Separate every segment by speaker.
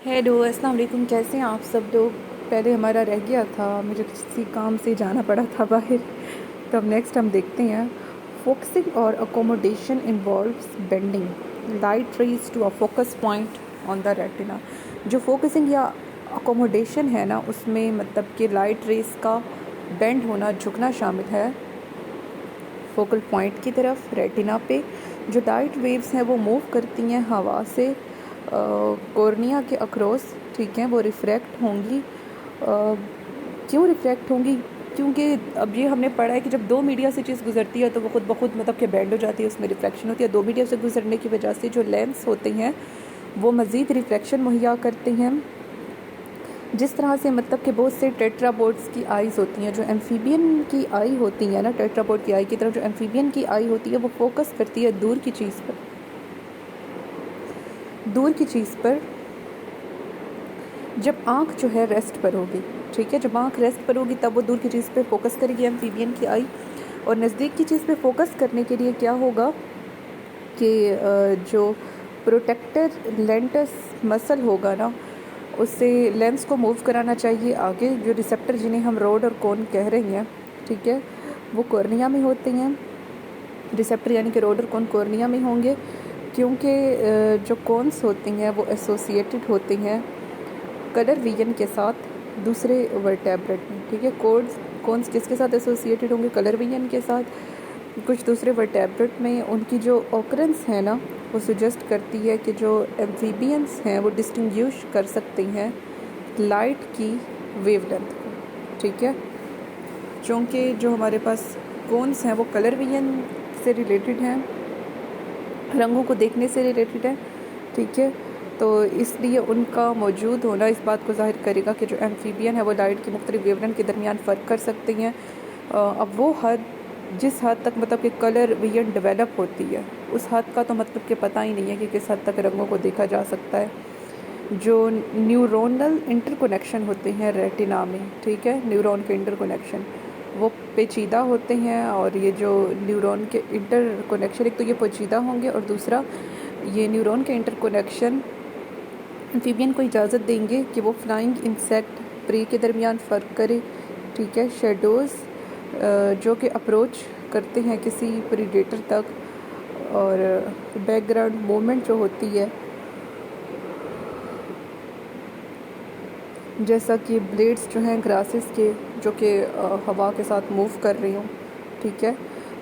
Speaker 1: Hello अस्सलाम वालेकुम, कैसे हैं आप सब लोग। पहले हमारा रह गया था, मुझे किसी काम से जाना पड़ा था बाहर, तो अब नेक्स्ट हम देखते हैं। फोकसिंग और accommodation involves bending light rays to a focus point on the retina. जो फोकसिंग या अकोमोडेशन है ना, उसमें मतलब कि लाइट रेज का बेंड होना, झुकना शामिल है फोकल पॉइंट की तरफ रेटिना पे। जो लाइट वेव्स हैं वो मूव करती हैं हवा से कॉर्निया के अक्रॉस, ठीक है। वो रिफ्रैक्ट होंगी। क्यों रिफ्रैक्ट होंगी? क्योंकि अब ये हमने पढ़ा है कि जब दो मीडिया से चीज़ गुजरती है तो वो खुद ब खुद मतलब कि बैंड हो जाती है, उसमें रिफ्लेक्शन होती है। दो मीडिया से गुजरने की वजह से जो लेंस होते हैं वो मज़ीद रिफ्लेक्शन मुहैया करते हैं। जिस तरह से मतलब कि बहुत से टेट्रापोड्स की आइज़ होती हैं, जो एम्फीबियन की आई होती है ना, टेट्रापोड की आई की तरफ जो एम्फीबियन की आई होती है वो फोकस करती है दूर की चीज़ पर, दूर की चीज़ पर। जब आँख जो है रेस्ट पर होगी, ठीक है, जब आँख रेस्ट पर होगी तब वो दूर की चीज़ पे फोकस करेगी एम्फीबियन की आई। और नज़दीक की चीज़ पे फोकस करने के लिए क्या होगा कि जो प्रोटेक्टर लेंटस मसल होगा ना, उससे लेंस को मूव कराना चाहिए आगे। जो रिसेप्टर जिन्हें हम रोड और कोन कह रहे हैं, ठीक है, वो कॉर्निया में होते हैं। रिसेप्टर यानी कि रोड और कोन कॉर्निया में होंगे, क्योंकि जो कोन्स होती हैं वो एसोसिएटेड होती हैं कलर विजन के साथ दूसरे वर्टेब्रेट में, ठीक है। कोन्स किसके साथ एसोसिएटेड होंगे? कलर विजन के साथ। कुछ दूसरे वर्टेब्रेट में उनकी जो ऑकरेंस है ना, वो सुजेस्ट करती है कि जो एम्फीबियंस हैं वो डिस्टिंग्विश कर सकती हैं लाइट की वेवलेंथ को, ठीक है। चूँकि जो हमारे पास कोन्स हैं वो कलर विजन से रिलेटेड हैं, रंगों को देखने से रिलेटेड है, ठीक है। तो इसलिए उनका मौजूद होना इस बात को ज़ाहिर करेगा कि जो एम्फीबियन है वो लाइट की मुख्तलिफ वेवलेंथ के दरमियान फ़र्क कर सकते हैं। अब वो हद जिस हद तक मतलब कि कलर विजन डेवलप होती है, उस हद का तो मतलब कि पता ही नहीं है कि किस हद तक रंगों को देखा जा सकता है। जो न्यूरोनल इंटरकनेक्शन होते हैं रेटिना में, ठीक है, न्यूरॉन के इंटरकनेक्शन वो पेचीदा होते हैं। और ये जो न्यूरॉन के इंटरकनेक्शन, एक तो ये पेचीदा होंगे और दूसरा ये न्यूरॉन के इंटरकनेक्शन एम्फीबियन को इजाज़त देंगे कि वो फ्लाइंग इंसेक्ट प्रे के दरमियान फ़र्क करे, ठीक है। शेडोज़ जो कि अप्रोच करते हैं किसी प्रीडेटर तक, और बैकग्राउंड मूवमेंट जो होती है, जैसा कि ब्लेड्स जो हैं ग्रासेस के, जो कि हवा के साथ मूव कर रही हूँ, ठीक है।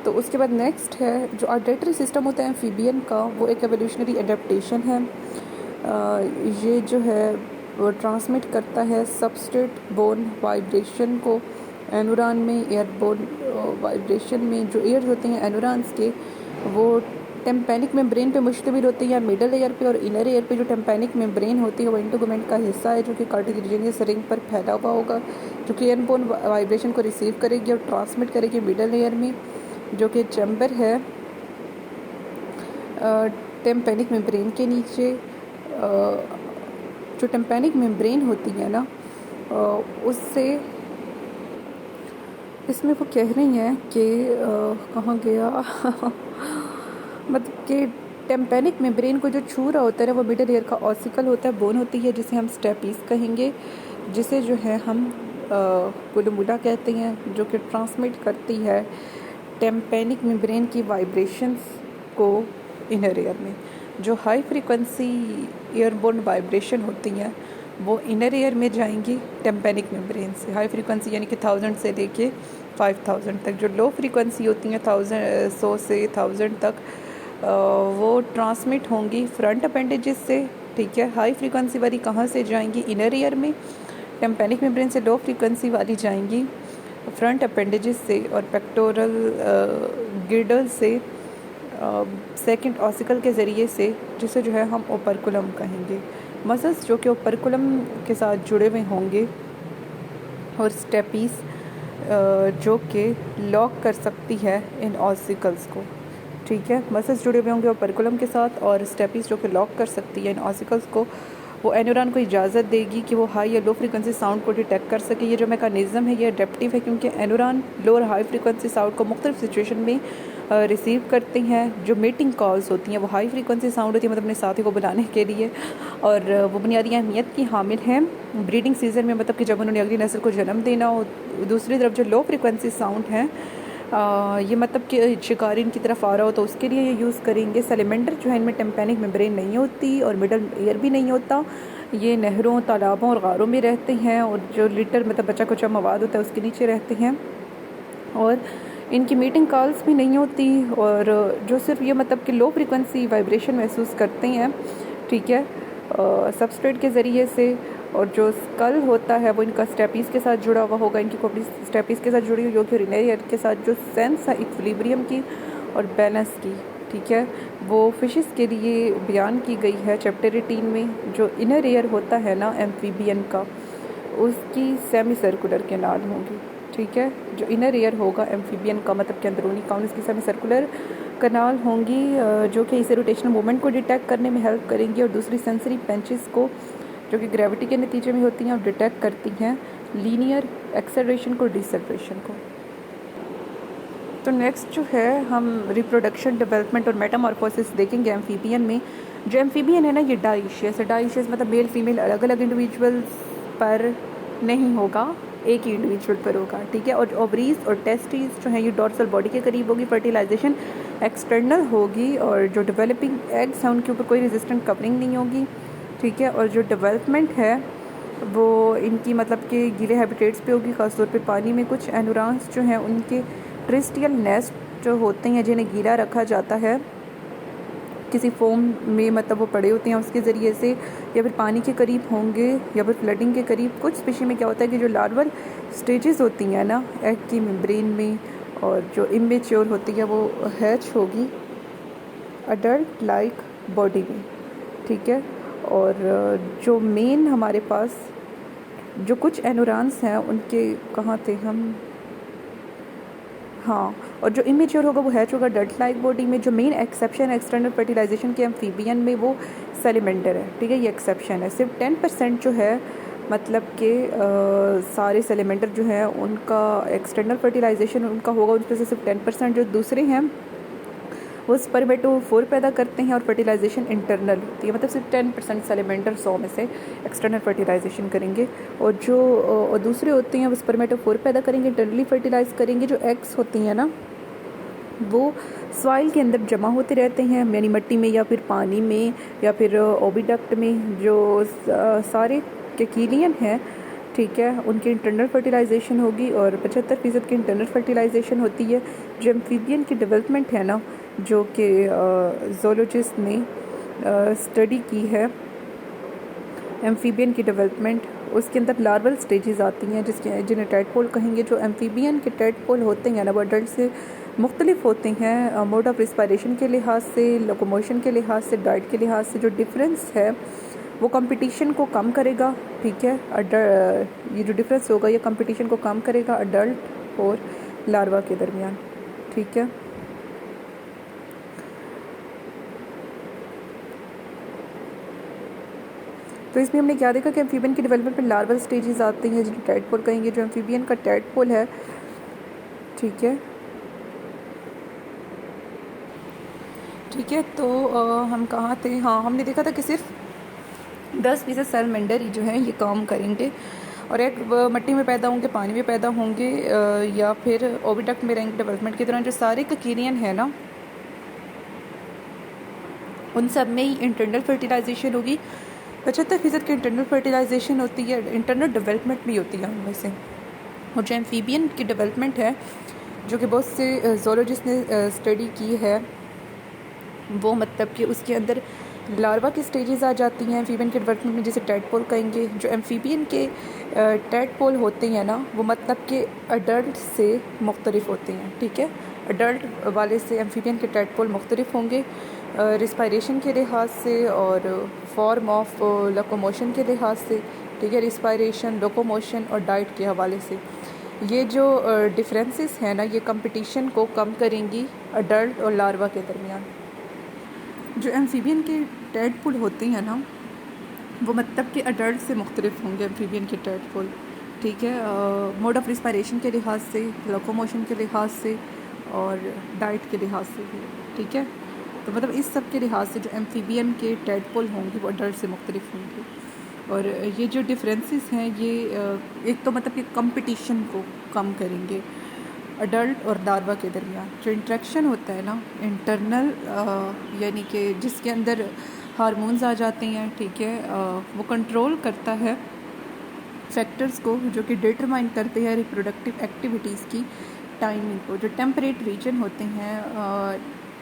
Speaker 1: तो उसके बाद नेक्स्ट है जो ऑडिटरी सिस्टम होता है एम्फीबियन का, वो एक एवोल्यूशनरी एडेप्टेशन है। ये जो है वो ट्रांसमिट करता है सबस्ट्रेट बोन वाइब्रेशन को एनोरॉन में। एयरबोन वाइब्रेशन में जो एयर होते हैं एनोरॉन्स के, वो टेम्पैनिक मेम्ब्रेन पे मुश्तमिल होती है, मिडल एयर पे। और इनर एयर पे जो टेम्पैनिक मेम्ब्रेन होती है वो इंटरगोमेंट का हिस्सा है, जो कि कार्टिलेजिनस रिंग पर फैला हुआ होगा, जो कि एयरबोन वाइब्रेशन को रिसीव करेगी और ट्रांसमिट करेगी मिडल एयर में, जो कि चैम्बर है टेम्पैनिक मेम्ब्रेन के नीचे। जो टेम्पैनिक मेम्ब्रेन होती है ना, उससे इसमें वो कह रही हैं कि कहाँ गया मतलब कि टेम्पैनिक मेम्ब्रेन को जो छू रहा होता है ना, वो मिडल ईयर का ऑसिकल होता है, बोन होती है, जिसे हम स्टेपीस कहेंगे, जिसे जो है हम कोलुमुला कहते हैं, जो कि ट्रांसमिट करती है टेम्पैनिक मेम्ब्रेन की वाइब्रेशंस को इनर ईयर में। जो हाई फ्रीक्वेंसी एयरबोर्न वाइब्रेशन होती हैं वो इनर ईयर में जाएंगी टेम्पैनिक मेम्ब्रेन से। हाई फ्रीक्वेंसी यानी कि 1000 से लेके 5000 तक। जो लो फ्रीक्वेंसी होती हैं 100 से 1000 तक, वो ट्रांसमिट होंगी फ्रंट अपेंडेजेस से, ठीक है। हाई फ्रीक्वेंसी वाली कहाँ से जाएंगी? इनर ईयर में, टेम्पैनिक मेम्ब्रेन से। लो फ्रीक्वेंसी वाली जाएंगी फ्रंट अपेंडेजेस से और पेक्टोरल गिर्डल से, सेकंड ऑसिकल के ज़रिए से, जिसे जो है हम ओपर्कुलम कहेंगे। मसल्स जो कि ओपर्कुलम के साथ जुड़े हुए होंगे, और स्टेपीस जो कि लॉक कर सकती है इन ऑसिकल्स को, ठीक है। मसल्स जुड़े हुए होंगे ओपर्कुलम के साथ, और स्टेपीस जो कि लॉक कर सकती है इन ऑसिकल्स को। वो एनोरान को इजाज़त देगी कि वो हाई या लो फ्रिक्वेंसी साउंड को डिटेक्ट कर सके। ये जो मैकेनिज़्म है ये अडेप्टिव है, क्योंकि एनोरान लो और हाई फ्रिक्वेंसी साउंड को मुख्तलिफ सिचुएशन में रिसीव करते हैं। जो मीटिंग कॉल्स होती हैं वो हाई फ्रिक्वेंसी साउंड होती है, मतलब अपने साथी को बुलाने के लिए, और वो बुनियादी अहमियत की हामिल हैं ब्रीडिंग सीज़न में, मतलब कि जब उन्होंने अगली नस्ल को जन्म देना हो। दूसरी तरफ जो लो फ्रिक्वेंसी साउंड हैं ये मतलब कि शिकारीन की तरफ आ रहा हो तो उसके लिए ये यूज़ करेंगे। सैलेमेंडर जो है इनमें टेम्पेनिक मेम्ब्रेन नहीं होती और मिडल एयर भी नहीं होता। ये नहरों, तालाबों और गारों में रहते हैं, और जो लिटर मतलब बचा कुचा मवाद होता है उसके नीचे रहते हैं, और इनकी मीटिंग कॉल्स भी नहीं होती, और जो सिर्फ ये मतलब कि लो फ्रिक्वेंसी वाइब्रेशन महसूस करते हैं, ठीक है, सबस्ट्रेट के ज़रिए से। और जो स्कल होता है वो इनका स्टेपीज़ के साथ जुड़ा हुआ होगा, इनकी खोपड़ी स्टेपीज़ के साथ जुड़ी हुई होगी, और इनर ईयर के साथ जो सेंस है इक्विलिब्रियम की और बैलेंस की, ठीक है, वो फिशेस के लिए बयान की गई है चैप्टर 18 में। जो इनर ईयर होता है ना एम्फीबियन का, उसकी सेमी सर्कुलर कैनाल होंगी, ठीक है। जो इनर ईयर होगा एम्फीबियन का, मतलब कि अंदरूनी कान, उसकी सेमी सर्कुलर कनाल होंगी, जो कि इसे रोटेशनल मूवमेंट को डिटेक्ट करने में हेल्प करेंगी, और दूसरी सेंसरी पेंचेस को जो कि ग्रेविटी के नतीजे में होती हैं और डिटेक्ट करती हैं लीनियर एक्सेलरेशन को, डिसेलरेशन को। तो नेक्स्ट जो है हम रिप्रोडक्शन, डेवलपमेंट और मेटामॉर्फोसिस देखेंगे एम्फीबियन में। जो एम्फीबियन है ना ये डाइशियस है। डाइशियस मतलब मेल फीमेल अलग अलग इंडिविजुअल्स पर नहीं होगा, एक ही इंडिविजुअल पर होगा, ठीक है। और ओवरीज और टेस्टिस जो है ये डॉर्सल बॉडी के करीब होगी। फर्टिलाइजेशन एक्सटर्नल होगी, और जो डेवलपिंग एग्स हैं उनके ऊपर कोई रेजिस्टेंट कवरिंग नहीं होगी, ठीक है। और जो डेवलपमेंट है वो इनकी मतलब कि गीले हैबिटेट्स पे होगी, ख़ासतौर पे पानी में। कुछ एनोरांस जो हैं उनके ट्रिस्टियल नेस्ट जो होते हैं जिन्हें गीला रखा जाता है किसी फोम में, मतलब वो पड़े होते हैं उसके ज़रिए से, या फिर पानी के करीब होंगे या फिर फ्लडिंग के करीब। कुछ स्पीशी में क्या होता है कि जो लार्वल स्टेजेस होती हैं ना एग की मेम्ब्रेन में, और जो इमेच्योर होती है वो हैच होगी अडल्ट लाइक बॉडी में, ठीक है। और जो मेन हमारे पास जो कुछ एनोरांस हैं उनके कहाँ थे हम, हाँ, और जो इमेच्योर होगा वो हैच होगा अडल्ट लाइक बॉडी में। जो मेन एक्सेप्शन है एक्सटर्नल फर्टिलाइजेशन के एम्फीबियन में वो सैलेमेंडर है, ठीक है, ये एक्सेप्शन है। सिर्फ 10% जो है मतलब कि सारे सैलेमेंडर जो हैं उनका एक्सटर्नल फर्टिलाइजेशन उनका होगा, उन पर से सिर्फ 10%। जो दूसरे हैं वो स्पर्मेटोफोर पैदा करते हैं और फर्टिलाइजेशन इंटरनल होती है, मतलब सिर्फ 10% सैलेमेंडर 100 में से एक्सटर्नल फर्टिलाइजेशन करेंगे, और जो दूसरे होते हैं वो स्पर्मेटोफोर पैदा करेंगे, इंटरनली फर्टिलाइज करेंगे। जो एग्स होती हैं ना वो सॉइल के अंदर जमा होते रहते हैं, यानी मिट्टी में या फिर पानी में या फिर ओविडक्ट में। जो सारे केकिलियन हैं, ठीक है, उनकी इंटरनल फर्टिलाइजेशन होगी, और 75% की इंटरनल फर्टिलाइजेशन होती है। जो एम्फीबियन की डेवलपमेंट है ना, जो कि ज़ूलॉजिस्ट ने स्टडी की है एम्फीबियन की डेवलपमेंट, उसके अंदर लार्वल स्टेजेस आती हैं जिन्हें टेडपोल कहेंगे। जो एम्फीबियन के टेडपोल होते हैं ना वो अडल्ट से मुख्तलिफ होते हैं, मोड ऑफ रिस्पायरेशन के लिहाज से, लोकोमोशन के लिहाज से, डाइट के लिहाज से। जो डिफरेंस है वो कंपटीशन को कम करेगा, ठीक है। ये जो डिफरेंस होगा ये कंपटीशन को कम करेगा अडल्ट और लार्वा के दरमियान, ठीक है। तो इसमें हमने क्या देखा कि एम्फीबियन की डेवलपमेंट में लार्वल स्टेजेस आते हैं जिन्हें टेडपोल कहेंगे। जो एम्फीबियन का टेडपोल है, ठीक है, ठीक है। तो हम कहाँ थे, हाँ, हमने देखा था कि सिर्फ 10% सैलमेंडर ही जो है ये काम करेंगे, और एक मिट्टी में पैदा होंगे, पानी में पैदा होंगे, या फिर ओविडक्ट में रहेंगे डेवलपमेंट के दौरान। जो सारे ककीरियन है ना उन सब में ही इंटरनल फर्टिलाइजेशन होगी। 75% की इंटरनल फर्टिलाइजेशन होती है, इंटरनल डेवलपमेंट भी होती है उनमें से। और जो एम्फीबियन की डेवलपमेंट है जो कि बहुत से ज़ूलॉजिस्ट ने स्टडी की है, वो मतलब कि उसके अंदर लार्वा की स्टेजेस आ जाती हैं एम्फीबियन के डेवलपमेंट में, जिसे टेडपोल कहेंगे। जो एम्फीबियन के टेडपोल होते हैं ना वो मतलब कि अडल्ट से मुख्तलिफ होते हैं, ठीक है। अडल्ट वाले से एम्फीबियन के टेडपोल मुख्तलिफ होंगे रिस्पायरेशन के लिहाज से और फॉर्म ऑफ लोकोमोशन के लिहाज से, ठीक है। रिस्पायरेशन, लोकोमोशन और डाइट के हवाले से ये जो डिफरेंसेस हैं ना ये कंपटीशन को कम करेंगी अडल्ट और लार्वा के दरमियान। जो एम्फीबियन के टेडपोल होते हैं ना वो मतलब कि अडल्ट से मुख्तलिफ होंगे एम्फीबियन के टैडपोल, ठीक है, मोड ऑफ रिस्पायरेशन के लिहाज से, लोकोमोशन के लिहाज से और डाइट के लिहाज से भी, ठीक है। तो मतलब इस सब के लिहाज से जो एम्फीबियन के टैडपोल होंगे वो अडल्ट से मुख्तलिफ होंगे। और ये जो डिफरेंसेस हैं ये एक तो मतलब कि कंपटीशन को कम करेंगे अडल्ट और लार्वा के दरमियान। जो इंट्रैक्शन होता है ना इंटरनल, यानी कि जिसके अंदर हार्मोन्स आ जाते हैं, ठीक है, वो कंट्रोल करता है फैक्टर्स को जो कि डिटरमाइन करते हैं रिप्रोडक्टिव एक्टिविटीज़ की टाइमिंग को। जो टेम्परेट रीजन होते हैं,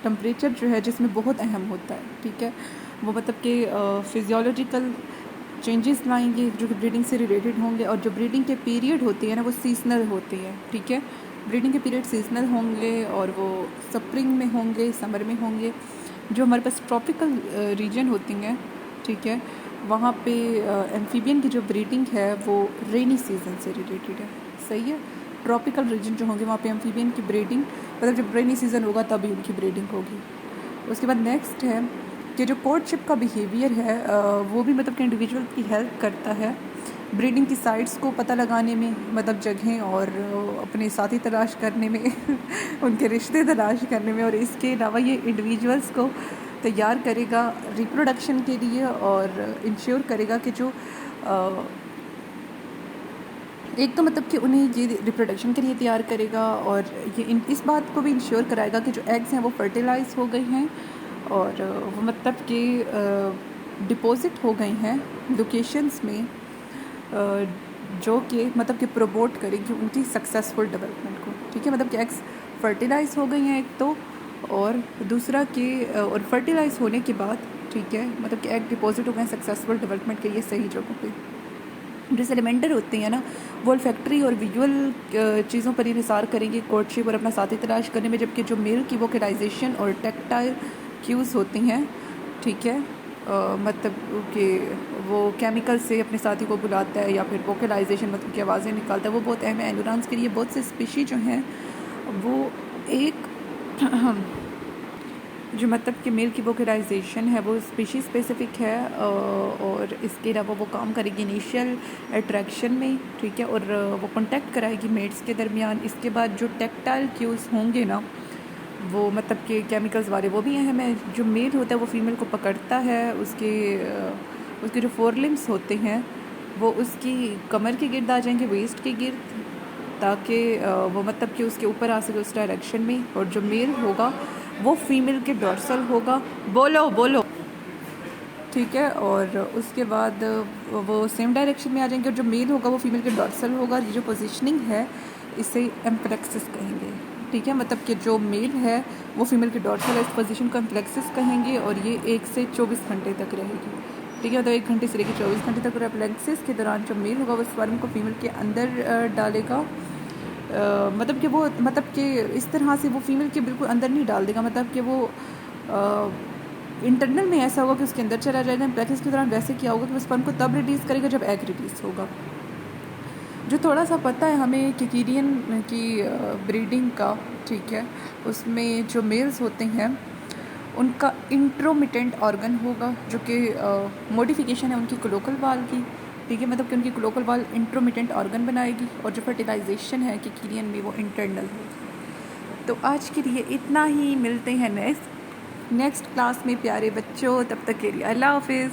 Speaker 1: टेम्परेचर जो है जिसमें बहुत अहम होता है, ठीक है, वो मतलब कि फिजियोलॉजिकल चेंजेस लाएंगे जो कि ब्रीडिंग से रिलेटेड होंगे। और जो ब्रीडिंग के पीरियड होते हैं ना वो सीजनल होते हैं, ठीक है, ब्रीडिंग के पीरियड सीजनल होंगे और वो स्प्रिंग में होंगे, समर में होंगे। जो हमारे पास ट्रॉपिकल रीजन होती हैं, ठीक है, वहाँ पे एम्फीबियन की जो ब्रीडिंग है वो रेनी सीजन से रिलेटेड है, सही है। ट्रॉपिकल रीजन जो होंगे वहाँ पे एम्फीबियन की ब्रीडिंग मतलब जब रेनी सीज़न होगा तभी उनकी ब्रीडिंग होगी। उसके बाद नेक्स्ट है कि जो कोर्टशिप का बिहेवियर है वो भी मतलब कि इंडिविजुअल की हेल्प करता है ब्रीडिंग की साइट्स को पता लगाने में, मतलब जगहें और अपने साथी तलाश करने में उनके रिश्ते तलाश करने में। और इसके अलावा ये इंडिविजुअल्स को तैयार करेगा रिप्रोडक्शन के लिए और इंश्योर करेगा कि जो एक तो मतलब कि उन्हें ये रिप्रोडक्शन के लिए तैयार करेगा और ये इस बात को भी इंश्योर कराएगा कि जो एग्स हैं वो फर्टिलाइज हो गई हैं और वो मतलब कि डिपॉजिट हो गई हैं लोकेशंस में जो कि मतलब कि प्रमोट करेगी उनकी सक्सेसफुल डेवलपमेंट को, ठीक है। मतलब कि एग्स फर्टिलाइज हो गई हैं एक तो, और दूसरा कि और फर्टिलाइज होने के बाद, ठीक है, मतलब कि एग डिपॉजिट हो गए सक्सेसफुल डेवलपमेंट के लिए सही जगहों पे। जो सेलेमेंडर होते हैं ना वो olfactory और विजुअल चीज़ों पर इंहिसार करेंगे कोर्टशिप और अपना साथी तलाश करने में, जबकि जो मेल की वोकलाइजेशन और टेक्टाइल क्यूज़ होती हैं, ठीक है, मतलब कि वो केमिकल से अपने साथी को बुलाता है या फिर वोकलाइजेशन मतलब कि आवाज़ें निकालता है, वो बहुत अहम है। एंडोरांस के लिए बहुत से स्पीशी जो हैं वो एक जो मतलब कि मेल की वोकलाइजेशन है वो स्पीशी स्पेसिफिक है और इसके अलावा वो काम करेगी इनिशियल अट्रैक्शन में, ठीक है, और वो कांटेक्ट कराएगी मेट्स के दरमियान। इसके बाद जो टेक्टाइल क्यूज़ होंगे ना वो मतलब कि केमिकल्स वाले वो भी अहम है। जो मेल होता है वो फीमेल को पकड़ता है, उसके जो फोर लिम्स होते हैं वो उसकी कमर के गिर्द आ जाएंगे, वेस्ट के गिर्द, ताकि वो मतलब कि उसके ऊपर आ सके उस डायरेक्शन में। और जो मेल होगा वो फीमेल के डॉर्सल होगा, बोलो ठीक है, और उसके बाद वो सेम डायरेक्शन में आ जाएंगे। और जो मेल होगा वो फीमेल के डॉर्सल होगा। ये जो पोजीशनिंग है इसे एम्प्लेक्सिस कहेंगे, ठीक है, मतलब कि जो मेल है वो फीमेल के डॉर्सल है, इस पोजीशन को एम्प्लेक्सिस कहेंगे और ये 1 से 24 घंटे तक रहेगी, ठीक है, मतलब 1 घंटे से लेकर 24 घंटे तक। और एम्प्लेक्सिस के दौरान जो मेल होगा वो स्पर्म को फीमेल के अंदर डालेगा, मतलब कि वो मतलब कि इस तरह से वो फीमेल के बिल्कुल अंदर नहीं डाल देगा, मतलब कि वो इंटरनल में ऐसा होगा कि उसके अंदर चला जाएगा। एम्प्लेक्सिस के दौरान वैसे क्या होगा कि वो स्पर्म को तब रिलीज़ करेगा जब एग रिलीज़ होगा। जो थोड़ा सा पता है हमें किकीरियन की ब्रीडिंग का, ठीक है, उसमें जो मेल्स होते हैं उनका इंट्रोमिटेंट ऑर्गन होगा जो कि मॉडिफिकेशन है उनकी क्लोकल वाल की, ठीक है, मतलब कि उनकी क्लोकल वाल इंट्रोमिटेंट ऑर्गन बनाएगी और जो फर्टिलाइजेशन है किकीरियन में वो इंटरनल होगी। तो आज के लिए इतना ही, मिलते हैं नेक्स्ट क्लास में प्यारे बच्चों, तब तक के लिए अल्लाह हाफिज़।